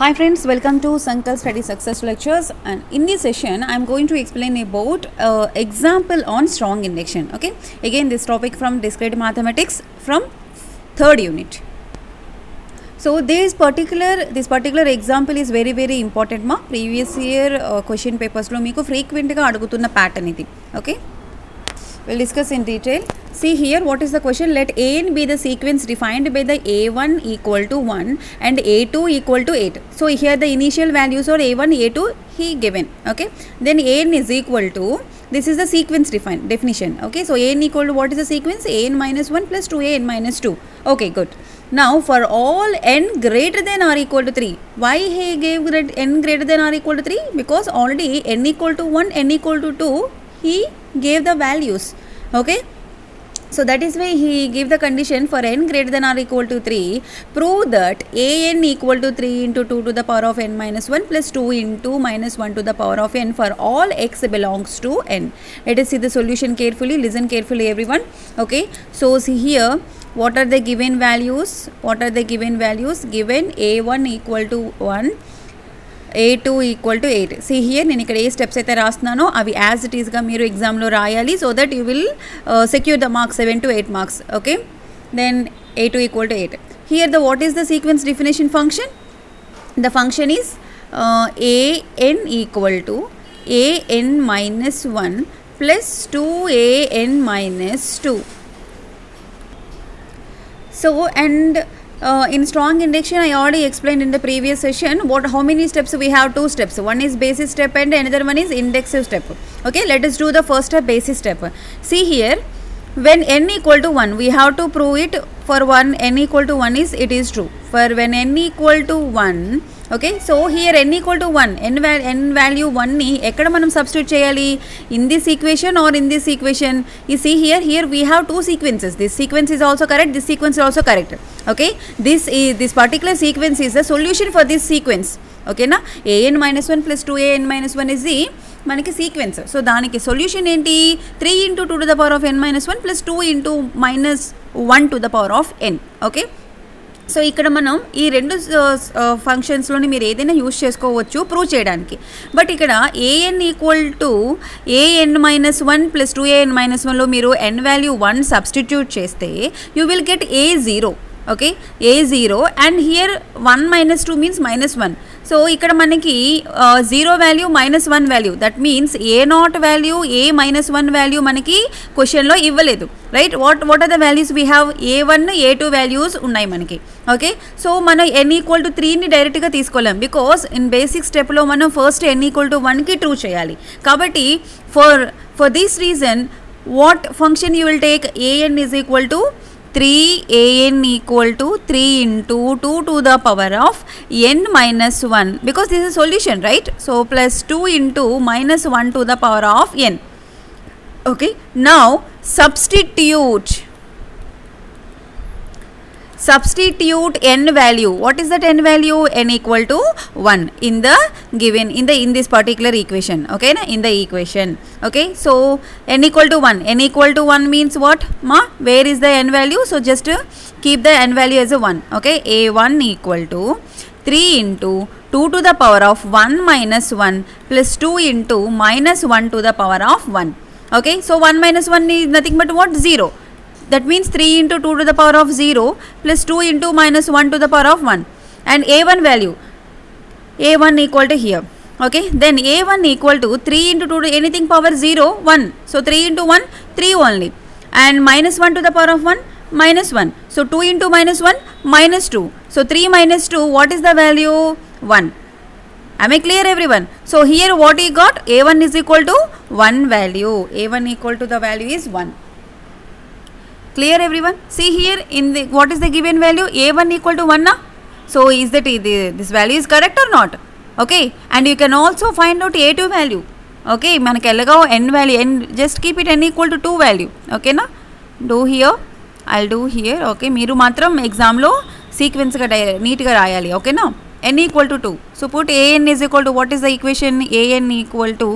Hi friends, welcome to Sankal Study Success Lectures, and in this session I am going to explain about example on strong induction. Okay, again this topic from discrete mathematics from third unit. So this particular example is very important ma previous year question papers lo meeku frequent ga adugutunna pattern idi. Okay, we'll discuss in detail. See here, what is the question? Let an be the sequence defined by the a1 equal to 1 and a2 equal to 8. So here the initial values are a1, a2 he given. Okay, then an is equal to, this is the sequence definition. Okay, so an equal to, what is the sequence? An minus 1 plus 2an minus 2. Okay, good. Now for all n greater than or equal to 3, why he gave n greater than or equal to 3? Because already n equal to 1, n equal to 2 he gave the values. Okay, so that is why he gave the condition for n greater than or equal to 3. Prove that an equal to 3 into 2 to the power of n minus 1 plus 2 into minus 1 to the power of n for all x belongs to n. Let us see the solution carefully. Listen carefully everyone. Okay, so see here, what are the given values? Given a1 equal to 1, a2 equal to 8. See here నేను ఇక్కడ ఏ steps అయితే రాస్తున్నానో అవి as it ఈస్గా మీరు ఎగ్జామ్లో రాయాలి, so that you will secure the marks 7 to 8 marks. Okay, then a2 equal to 8. Here the what is the sequence definition function? The function is an equal to an minus 1 plus 2an minus 2. So and in strong induction I already explained in the previous session how many steps we have. 2 steps. One is basis step and another one is inductive step. Okay, let us do the first step, basis step. See here, when n equal to 1 we have to prove it. For one n equal to 1 is, it is true. For when n equal to 1, okay, so here n equal to 1, n value 1 ni ekkada manam substitute cheyali, in this equation or in this equation. You see here we have 2 sequences. This sequence is also correct, this sequence is also correct. Okay, this particular sequence is the solution for this sequence. Okay na, an minus 1 plus 2an minus 1 is the మనకి sequence. So దానికి solution ఏంటి? 3 into 2 to the power of n minus 1 plus 2 into minus 1 to the power of n. Okay, so ఇక్కడ మనం ఈ రెండు ఫంక్షన్స్లోని మీరు ఏదైనా use చేసుకోవచ్చు ప్రూవ్ చేయడానికి. బట్ ఇక్కడ an equal to an minus 1 plus 2an minus 1లో మీరు n వాల్యూ 1 సబ్స్టిట్యూట్ చేస్తే you will get a0. Okay, a0 and here 1 minus 2 means minus 1. సో ఇక్కడ మనకి 0 value minus 1 value, that means a0 value a minus 1 value మనకి క్వశ్చన్లో ఇవ్వలేదు. Right, what are the values we have? a1 a2 values ఉన్నాయి మనకి. Okay, so మనం n equal to 3ని డైరెక్ట్గా తీసుకోలేం, బికాస్ ఇన్ బేసిక్ స్టెప్లో మనం ఫస్ట్ n ఈక్వల్ టు 1కి ట్రూ చేయాలి. కాబట్టి for this reason what function you will take? an is equal to 3an equal to 3 into 2 to the power of n minus 1, because this is solution, right? So plus 2 into minus 1 to the power of n. Okay, now substitute n value. What is that n value? N equal to 1 in the given in this particular equation. Okay na, in the equation. Okay, so n equal to 1, n equal to 1 means what ma? Where is the n value? So just keep the n value as a 1. Okay, a1 equal to 3 into 2 to the power of 1 minus 1 plus 2 into minus 1 to the power of 1. Okay, so 1 minus 1 is nothing but what? 0. That means 3 into 2 to the power of 0 plus 2 into minus 1 to the power of 1. And a1 value, a1 equal to here. Okay, then a1 equal to 3 into 2 to anything power 0, 1. So 3 into 1, 3 only. And minus 1 to the power of 1, minus 1. So 2 into minus 1, minus 2. So 3 minus 2, what is the value? 1. Am I clear everyone? So here what he got? a1 is equal to 1 value. a1 equal to the value is 1. Clear everyone? See here, in the what is the given value? a1 equal to 1 na? So is that this value is correct or not? Okay, and you can also find out a2 value. Okay, మనకి ఎలాగో n value, n just keep it n equal to 2 value. Okay na, do here, I'll do here. Okay, మీరు మాత్రం ఎగ్జామ్లో సీక్వెన్స్గా నీట్గా రాయాలి. Okay నా, n equal to 2. So put an is equal to, what is the equation? an equal to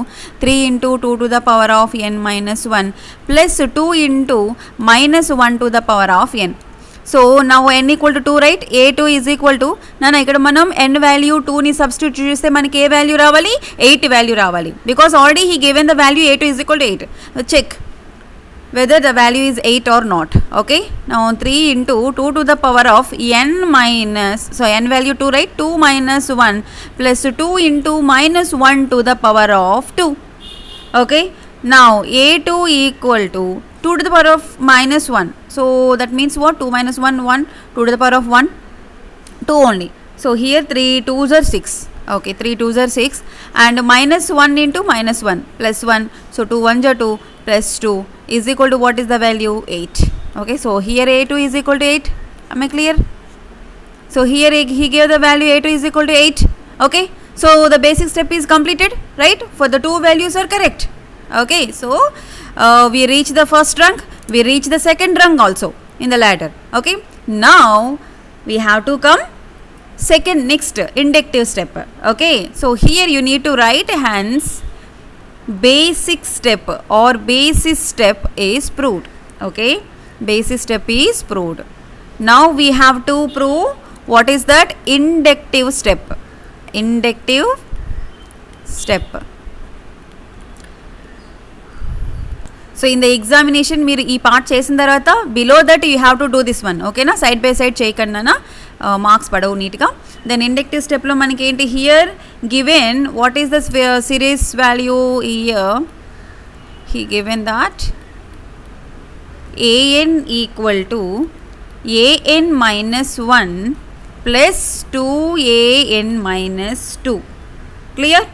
3 into 2 to the power of n minus 1 plus 2 into minus 1 to the power of n. So now n equal to 2 right, a2 is equal to నాన్న ఇక్కడ మనం n value 2ని substitute చేస్తే మనకి ఏ value రావాలి, 8 value రావాలి. Because already he given the value a2 is equal to 8. Check whether the value is 8 or not. Okay, now 3 into 2 to the power of n minus, so n value 2 right, 2 minus 1 plus 2 into minus 1 to the power of 2. Okay, now a2 equal to 2 to the power of minus 1, so that means what, 2 minus 1 1, 2 to the power of 1 2 only. So here 3 2s are 6. Okay, 3 2s are 6 and minus 1 into minus 1 plus 1, so 2 1s are 2 plus 2 is equal to what is the value, 8. Okay, so here a2 is equal to 8. Am I clear? So here he gave the value a2 is equal to 8. Okay, so the basic step is completed, right? For the two values are correct. Okay, so we reach the first rung, we reach the second rung also in the ladder. Okay, now we have to come second next inductive step. Okay, so here you need to write hence basic step or basis step is proved. Okay, basis step is proved. Now we have to prove what is that inductive step. Inductive step. So in the examination మీరు ఈ part చేసిన తర్వాత below that you have to do this one. ఓకేనా, side by side చేయకుండా marks పడవు నీట్గా. Then inductive స్టెప్లో మనకి ఏంటి, here given what is the series value, here he given that an equal to an minus 1 plus 2an minus 2. Clear?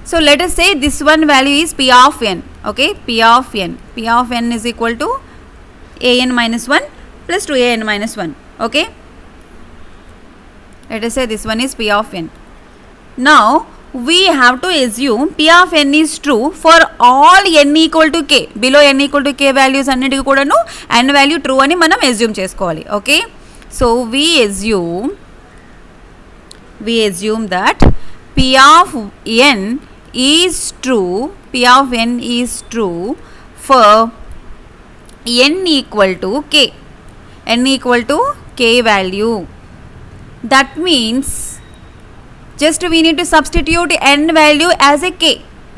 So let us say this one value is p of n. Okay, p of n, p of n is equal to an minus 1 plus 2an minus 1. Okay, let us say this one is p of n. Now we have to assume p of n is true for all n equal to k. Below n equal to k values అన్నిటికి కూడాను n value true అని మనం assume చేసుకోవాలి. Okay, so we assume that p of n is true, p of n is true for n equal to k, n equal to k value. That means just we need to substitute n value as a k.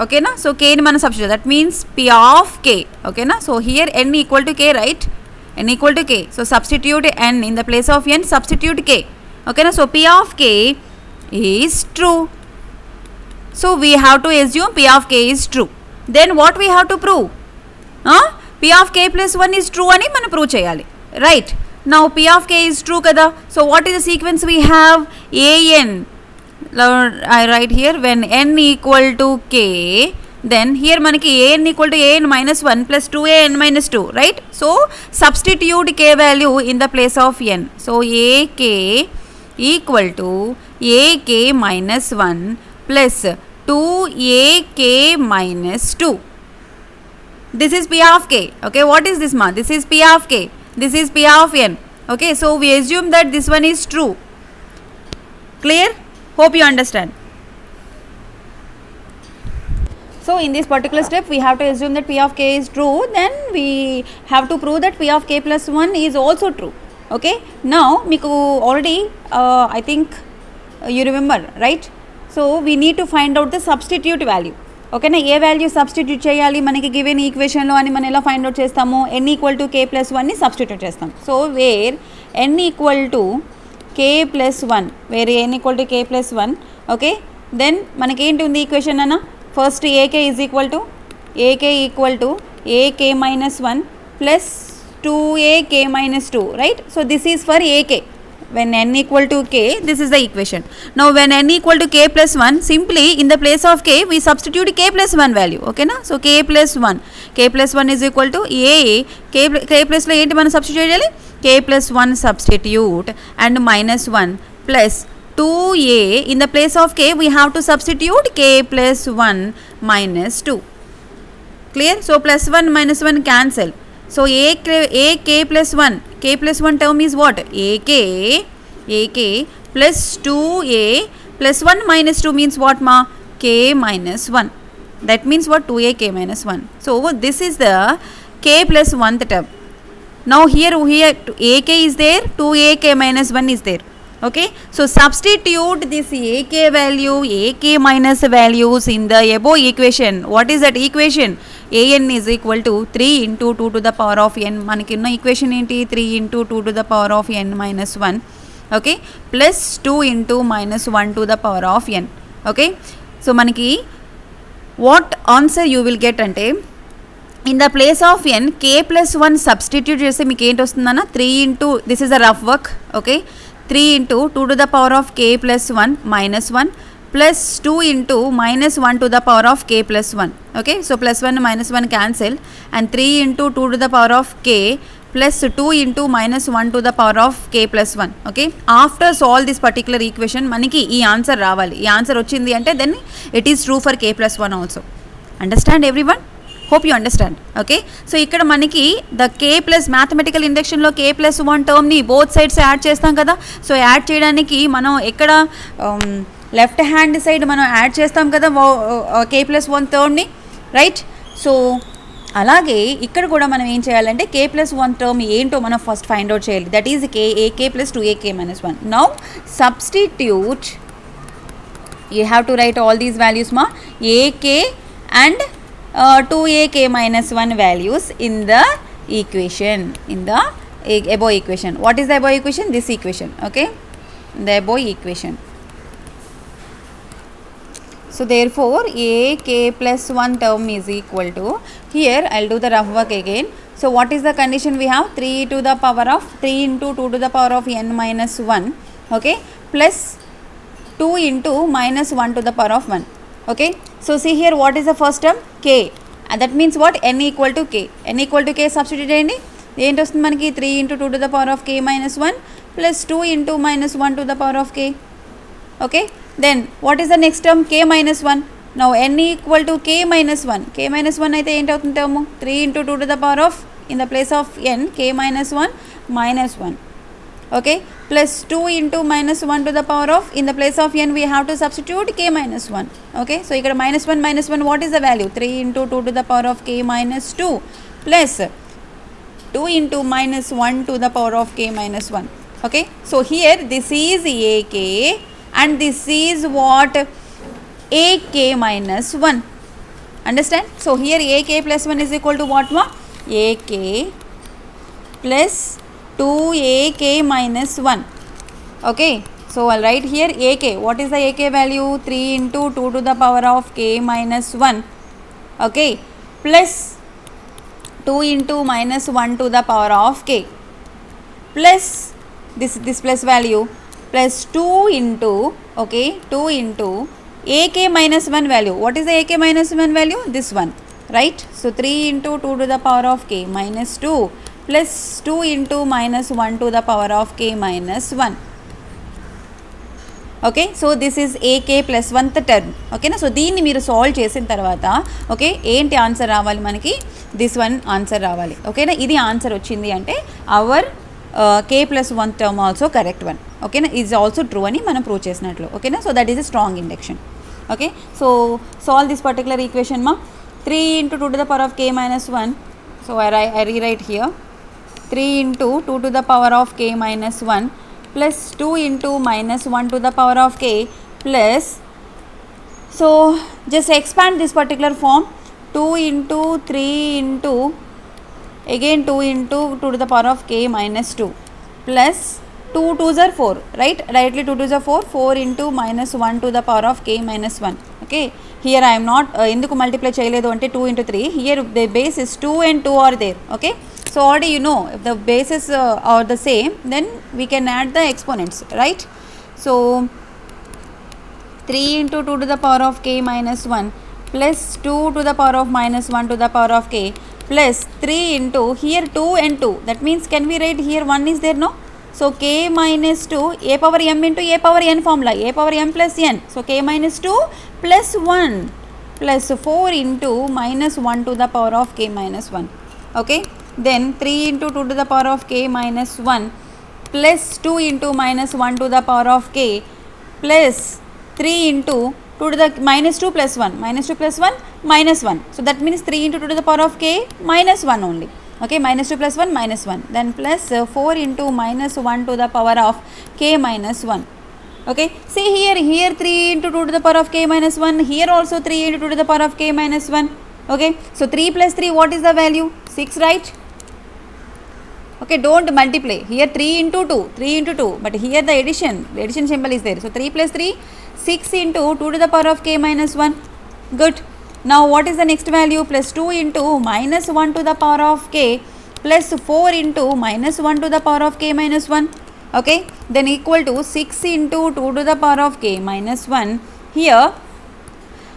Okay na, so k ni mana substitute, that means p of k. Okay na, so here n equal to k, right, n equal to k, so substitute n in the place of n, substitute k. Okay na, so p of k is true. So we have to assume p of k is true. Then what we have to prove? P of k plus 1 is true అని మనం prove చేయాలి, right? Now p of k is true కదా, so what is the sequence we have? an, I write here when n equal to k, then here మనకి an equal to an minus 1 plus 2an minus 2, right? So substitute k value in the place of n. So ak equal to ak minus 1 plus 2ak minus 2. This is p of k. Okay, what is this ma? This is p of k, this is p of n. Okay, so we assume that this one is true. Clear? Hope you understand. So in this particular step we have to assume that p of k is true, then we have to prove that p of k plus 1 is also true. Okay, now meeku already I think you remember, right? So we need to find out the substitute value. Okay na, ఏ value substitute చేయాలి మనకి given ఈక్వేషన్లో అని మనం ఎలా find out చేస్తాము, n equal to k plus 1ని substitute చేస్తాం. So where n equal to k plus 1, where n equal to k plus 1. Okay, then మనకి ఏంటి ఉంది ఈక్వేషన్ అన్న, first ak is equal to ak minus 1 plus 2ak minus 2, right? So this is for ak. When n equal to k, this is the equation. Now when n equal to k plus 1, simply in the place of k we substitute k plus 1 value. Okay na, so k plus 1 is equal to a, k plus lo enti mana substitute cheyali, k plus 1 substitute and minus 1 plus 2a, in the place of k we have to substitute k plus 1 minus 2. Clear? So plus 1 minus 1 cancel. So ak plus 1, k plus 1 term is what? ak plus 2a plus 1 minus 2 means what ma? K minus 1. That means what? 2ak minus 1. So this is the k plus 1th term. Now here ak is there, 2ak minus 1 is there. Okay, so substitute this ak value, ak minus values in the above equation. What is that equation? An is equal to 3 into 2 to the power of n. మనకి ఉన్న equation ఏంటి? 3 into 2 to the power of n minus 1. Okay, plus 2 into minus 1 to the power of n. Okay, so మనకి what answer you will get అంటే, in the place of n k plus 1 substitute చేస్తే మీకు ఏంటి వస్తుందన్న? 3 into, this is a rough work. Okay, 3 into 2 to the power of k plus 1 minus 1 plus 2 into minus 1 to the power of k plus 1. Okay, so plus 1 minus 1 cancel, and 3 into 2 to the power of k plus 2 into minus 1 to the power of k plus 1. Okay, after solve this particular equation మనకి ఈ answer రావాలి. ఈ answer వచ్చింది అంటే then it is true for k plus 1 also. Understand everyone? Hope you understand. Okay, so ఇక్కడ మనకి the k plus mathematical induction లో k plus 1 term ని both sides యాడ్ చేస్తాం కదా. సో యాడ్ చేయడానికి మనం ఎక్కడ లెఫ్ట్ హ్యాండ్ సైడ్ మనం యాడ్ చేస్తాం కదా k plus 1 term ని, రైట్? సో అలాగే ఇక్కడ కూడా మనం ఏం చేయాలంటే k plus 1 term ఏంటో మనం ఫస్ట్ ఫైండ్ అవుట్ చేయాలి. That is ak plus 2ak minus 1. Now substitute, you have to write all these values ma, ak and 2ak minus 1 values in the equation, in the above equation. What is the above equation? This equation. Okay, the above equation. So therefore ak plus 1 term is equal to, here I'll do the rough work again. So what is the condition we have? 3 to the power of 3 into 2 to the power of n minus 1. Okay, plus 2 into minus 1 to the power of 1. Okay, so see here, what is the first term? K, and that means what? n equal to k. n equal to k substitute చేయండి. ఏంటి వస్తుంది మనకి? 3 into 2 to the power of k minus 1 plus 2 into minus 1 to the power of k. Okay, then what is the next term? K minus 1. Now n equal to k minus 1. k minus 1 అయితే ఏంటి అవుతుంది term? 3 into 2 to the power of, in the place of n, k minus 1 minus 1. Okay, plus 2 into minus 1 to the power of, in the place of n we have to substitute k minus 1. Okay, so here minus 1, what is the value? 3 into 2 to the power of k minus 2 plus 2 into minus 1 to the power of k minus 1. Okay, so here this is ak and this is what? ak minus 1. Understand? So here ak plus 1 is equal to what ma? ak plus 2ak minus 1. Okay, so I'll write here ak. What is the ak value? 3 into 2 to the power of k minus 1. Okay, plus 2 into minus 1 to the power of k plus this plus value plus 2 into, okay, 2 into ak minus 1 value. What is the ak minus 1 value? This one, right? So 3 into 2 to the power of k minus 2 plus 2 into minus 1 to the power of k minus 1. Okay, so this is ak plus 1th term. Okay na, so దీన్ని మీరు solve చేసిన తర్వాత okay ఏంటి answer రావాలి మనకి? This one answer రావాలి. ఓకేనా, ఇది ఆన్సర్ వచ్చింది అంటే అవర్ k plus 1 term also correct one. ఓకేనా, ఈజ్ ఆల్సో ట్రూ అని మనం ప్రూవ్ చేసినట్లు. ఓకేనా, so that is a strong induction. Okay, so solve this particular equation ma. 3 into 2 to the power of k minus 1. So I rewrite here 3 into 2 to the power of k minus 1 plus 2 into minus 1 to the power of k plus, so just expand this particular form, 2 into 3 into again 2 into 2 to the power of k minus 2 plus 2 2s are 4, right? Rightly 2 2s are 4, 4 into minus 1 to the power of k minus 1. Okay, here I am not ఎందుకు multiply చేయలేదు అంటే 2 into 3, here the base is 2 and 2 are there. Okay, so already you know if the bases are the same, then we can add the exponents, right? So 3 into 2 to the power of k minus 1 plus 2 to the power of minus 1 to the power of k plus 3 into, here 2 and 2, that means can we write here 1 is there? No. So k minus 2 a power m into a power n formula, a power m plus n. So k minus 2 plus 1 plus 4 into minus 1 to the power of k minus 1. Okay, then 3 into 2 to the power of k minus 1 plus 2 into minus 1 to the power of k plus 3 into 2 to the minus 2 plus 1, minus 2 plus 1 minus 1. So that means 3 into 2 to the power of k minus 1 only. Okay, minus 2 plus 1 minus 1, then plus 4 into minus 1 to the power of k minus 1. Okay, see here 3 into 2 to the power of k minus 1, here also 3 into 2 to the power of k minus 1. Okay, so 3 plus 3, what is the value? 6, right? Okay, don't multiply. Here 3 into 2, but here the addition symbol is there. So 3 plus 3, 6 into 2 to the power of k minus 1. Good. Now what is the next value? Plus 2 into minus 1 to the power of k plus 4 into minus 1 to the power of k minus 1. Okay, then equal to 6 into 2 to the power of k minus 1. Here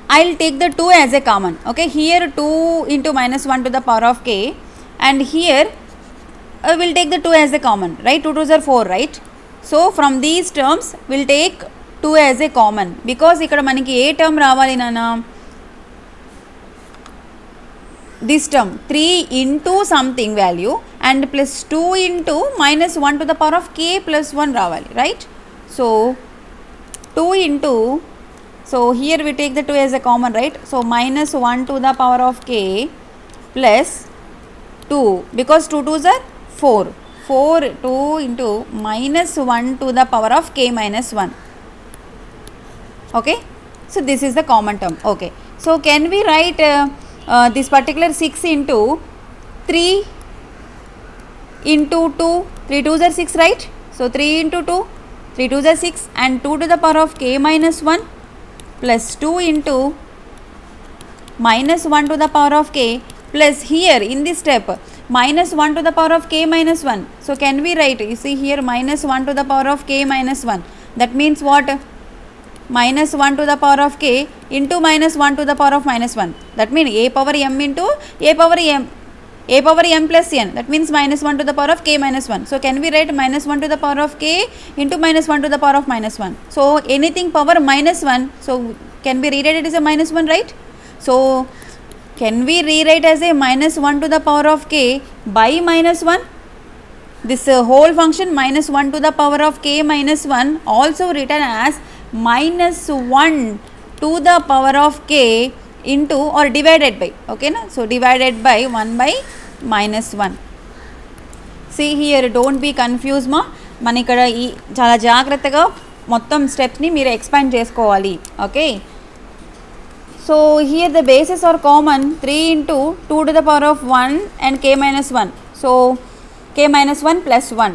I will take the 2 as a common. Okay, here 2 into minus 1 to the power of k, and here we will take the 2 as a common, right? 2 2s are 4, right? So from these terms we will take 2 as a common, because ఇక్కడ మనకి ఏ term రావాలి నానా, this term 3 into something value and plus 2 into minus 1 to the power of k plus 1 రావాలి, right? So 2 into, so here we take the 2 as a common, right? So minus 1 to the power of k plus 2, because 2 2s are 4, 2 into minus 1 to the power of k minus 1. Okay, so this is the common term. Okay, so can we write this particular 6 into 3 into 2, 3 2s are 6, right? So 3 into 2, 3 2s are 6, and 2 to the power of k minus 1 plus 2 into minus 1 to the power of k plus, here in this step, minus 1 to the power of k minus 1. So can we write, you see here minus 1 to the power of k minus 1, that means what? Minus 1 to the power of k into minus 1 to the power of minus 1, that means a power m into a power m plus n, that means minus 1 to the power of k minus 1. So can we write minus 1 to the power of k into minus 1 to the power of minus 1. So anything power minus 1, so can we rewrite it as a minus 1, right? So can we rewrite as a minus 1 to the power of k by minus 1? This whole function minus 1 to the power of k minus 1 also written as minus 1 to the power of k into or divided by, okay na? So divided by 1 by minus 1. See here, don't be confused ma, మన ఇక్కడ ఈ చాలా జాగ్రత్తగా మొత్తం steps ని మీరు expand చేసుకోవాలి. Okay, so here the bases are common, 3 into 2 to the power of 1 and k minus 1. So k minus 1 plus 1,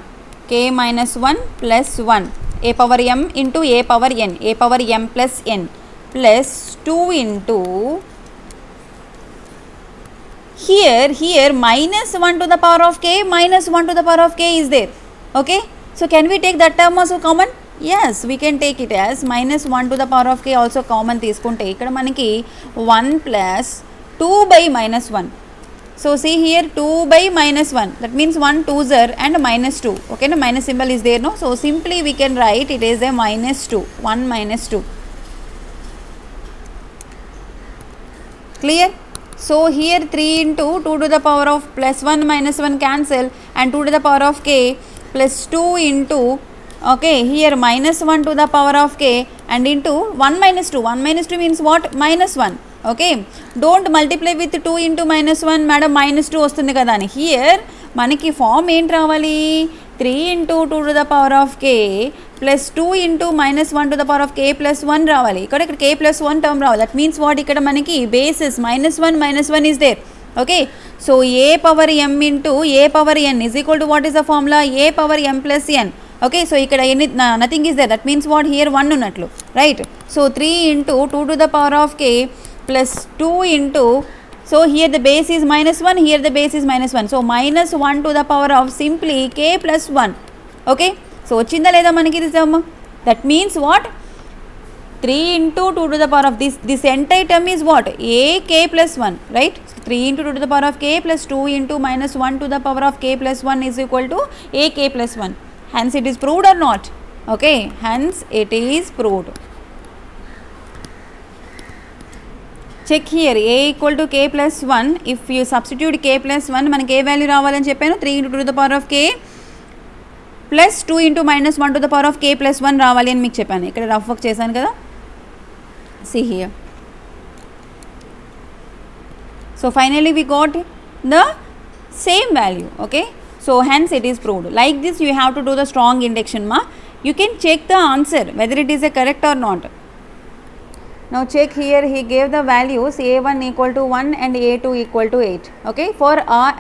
k minus 1 plus 1, a power m into a power m plus n plus 2 into, here minus 1 to the power of k minus 1 to the power of k is there. Okay, so can we take that term also common? Yes, we can take it as minus 1 to the power of k also common తీసుకుంటే ఇక్కడ మనకి 1 plus 2 by minus 1. So see here 2 by minus 1, that means 1 2s are and minus 2. Okay, no minus symbol is there, no? So simply we can write it as a minus 2, 1 minus 2. Clear? So here 3 into 2 to the power of plus 1 minus 1 cancel, and 2 to the power of k plus 2 into, okay, here minus 1 to the power of k and into 1 minus 2. 1 minus 2 means what? Minus 1. Okay, don't multiply with 2 into minus 1, madam minus 2 వస్తుంది కదా అని. Here మనకి form ఏంటి రావాలి? 3 into 2 to the power of k plus 2 into minus 1 to the power of k plus 1 రావాలి. ఇక్కడ k plus 1 term రావాలి. That means what? ఇక్కడ మనకి basis minus 1 is there. Okay, so a power m into a power n is equal to, what is the formula? A power m plus n. Okay, so ఇక్కడ nothing is there, that means what? Here 1 ఉన్నట్లు, right? So 3 into 2 to the power of k plus 2 into, so here the base is minus 1, here the base is minus 1, so minus 1 to the power of simply k plus 1. Okay, so వచ్చిందా లేదా మనకి ఇది some? That means what? 3 into 2 to the power of this entire term is what? A k plus 1, right? 3 into 2 to the power of k plus 2 into minus 1 to the power of k plus 1 is equal to a k plus 1. Hence it is proved or not? Okay, hence it is proved. Check here, a equal to k plus 1. If you substitute k plus 1, మనకి ఏ value రావాలని చెప్పాను? 3 into 2 to the power of k plus 2 into minus 1 to the power of k plus 1 రావాలి అని మీకు చెప్పాను. ఇక్కడ rough work చేశాను కదా. See here. So finally we got the same value. Okay, so hence it is proved. Like this you have to do the strong induction ma. You can check the answer whether it is a correct or not. Now check here, he gave the values a1 equal to 1 and a2 equal to 8. Okay, for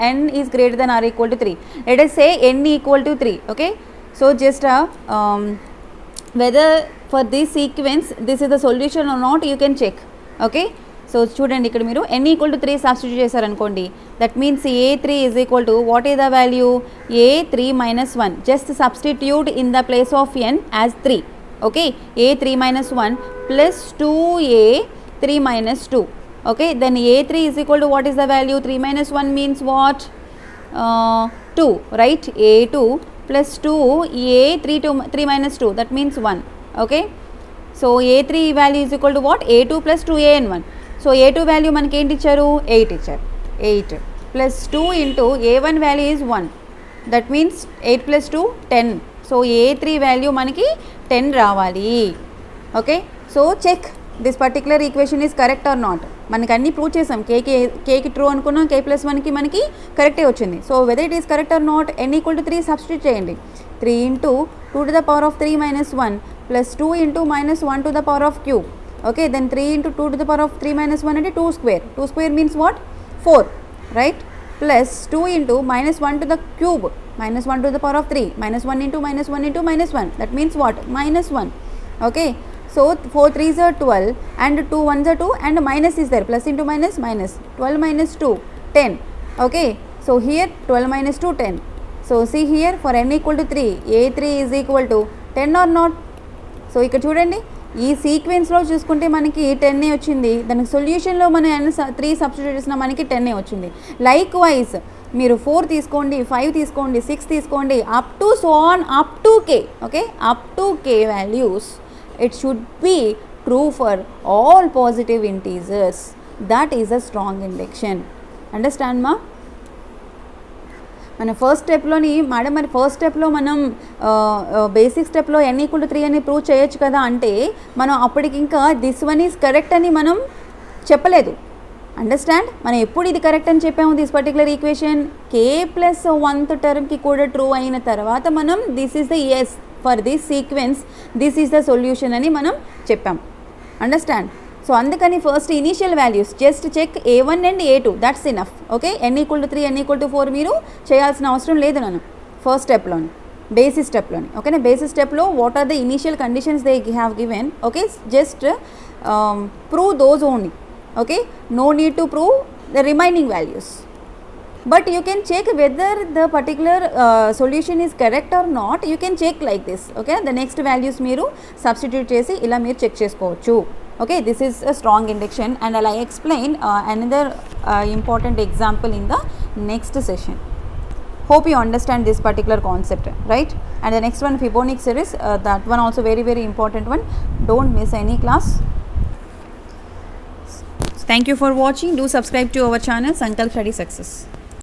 n is greater than or equal to 3. Let us say n equal to 3. Okay, so just whether for this sequence this is the solution or not you can check. Okay, so చూడండి ఇక్కడ మీరు n equal to 3 substitute చేశారనుకోండి, that means a3 is equal to what is the value, a3 minus 1. just substitute in the place of n as 3. okay, a3 minus 1 plus 2a3 minus 2. okay, then a3 is equal to what is the value, 3 minus 1 means what, 2, right, a2 plus 2 a3 to 3 minus 2, that means 1. okay, so a3 value is equal to what, a2 plus 2a and 1. so a2 value మనకి ఏంటి ఇచ్చారు, 8 ఇచ్చారు. 8 plus 2 into a1 value is 1, that means 8 plus 2 10. so a3 value మనకి 10 రావాలి. Okay, so check this particular equation is correct or not. మనకి అన్నీ prove చేసాం, కేకి ట్రూ అనుకున్నాం, k ప్లస్ 1కి మనకి కరెక్టే వచ్చింది. So whether it is correct or not, n equal to 3 substitute చేయండి. 3 into 2 to the power of 3 minus 1 plus 2 into minus 1 to the power of cube. okay, then 3 into 2 to the power of 3 minus 1 అంటే 2 square. 2 square means what, 4, right, plus 2 into minus 1 to the cube, minus 1 to the power of 3, minus 1 into minus 1 into minus 1, that means what, minus 1. okay, so 4 3s are 12 and 2 1s are 2 and minus is there, plus into minus minus, 12 minus 2 10. okay, so here 12 minus 2 10. so see here for n equal to 3, a3 is equal to 10 or not. So ఇక్కడ చూడండి, ఈ సీక్వెన్స్లో చూసుకుంటే మనకి 10 వచ్చింది, దానికి సొల్యూషన్లో మనం n 3 substitute చేసిన మనకి 10 వచ్చింది. లైక్ వైజ్ మీరు 4 తీసుకోండి, 5 తీసుకోండి, 6 తీసుకోండి, up to so on up to k. Okay, up to k values it should be true for all positive integers. that is a strong induction. understand ma? మన first స్టెప్లోని madam, మరి first స్టెప్లో మనం basic స్టెప్లో n equal to 3 అని prove చేయొచ్చు కదా అంటే, మనం అప్పటికి ఇంకా దిస్ వన్ ఈజ్ కరెక్ట్ అని మనం చెప్పలేదు. అండర్స్టాండ్, మనం ఎప్పుడు ఇది కరెక్ట్ అని చెప్పాము, this particular equation k plus 1th టర్మ్కి కూడా ట్రూ అయిన తర్వాత మనం this is the S for this sequence, this is the solution అని మనం చెప్పాం. అండర్స్టాండ్, సో అందుకని first initial values just check a1 and a2, that's enough. Okay, n equal to 3, n equal to 4 మీరు చేయాల్సిన అవసరం లేదు నన్ను ఫస్ట్ స్టెప్లోని, బేసిస్ స్టెప్లోని. ఓకేనా, బేసిస్ స్టెప్లో what are the initial conditions they have given. Okay, just prove those only. Okay, no need to prove the remaining values. but you can check whether the particular solution is correct or not. you can check like this. okay, the next values మీరు substitute చేసి ఇలా మీరు check చేసుకోవచ్చు. okay, this is a strong induction and I'll explain another important example in the next session. hope you understand this particular concept, right? and the next one, Fibonacci series, that one also very very important one. don't miss any class. thank you for watching. do subscribe to our channel Sankalp Study Success.